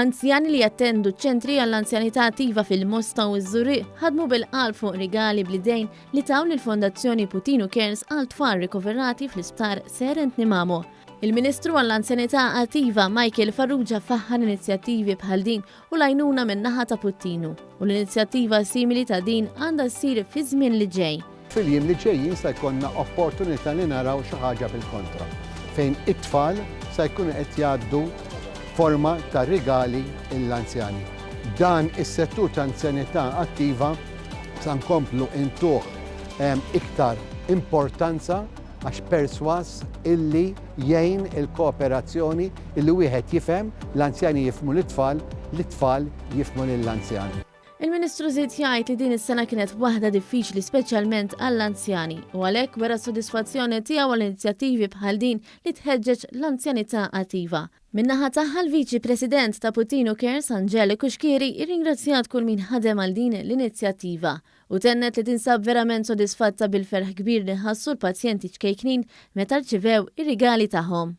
Anzjani li jattendu ċentri għall-anzjanità attiva fil-Mosta u ż-Żurriq ħadmu bil-qalb fuq rigali bl-idejn li tawn il-Fondazzjoni Putinu Cares għal tfal rikoverati fl-isptar Serent Nimamo. Il-Ministru għall-Anzjanità Attiva Michael Farrugia faħħar inizjattivi bħal din u lajnuna min-naħa ta' Putinu. U l-inizjattiva simili ta' din għandha ssir fi żmien li ġej. Fil-jiem li ġejjin se jkollna opportunità li naraw xi ħaġa bil-kontra, fejn it-tfal se jkunu qed jgħaddu forma ta' rigali l-anzjani. Dan is-settur ta' anzjanità attiva se nkomplu intuh iktar importanza għax perswas illi jgħin il-kooperazzjoni illi wieħed jifhem l-anzjani jifhmu l-tfal jifhmu lill-anzjani. Il-Ministru żied jgħid li din is-sena kienet waħda diffiċli speċjalment għall-anzjani u għalhekk wera s-sodisfazzjoni tiegħu għall-inizjattivi bħal din li tħeġġeġ l-anzjanità attiva. Min-naħa tagħha l-Viċi President ta' Putinu Cares Angelica Xkieri irringrazzjat kull min ħadem għal din l-inizjattiva u tennet li tinsab verament sodisfatta bil-ferħ kbir li ħassu l-pazjenti ċkejknin meta rċivew ir-rigali tagħhom.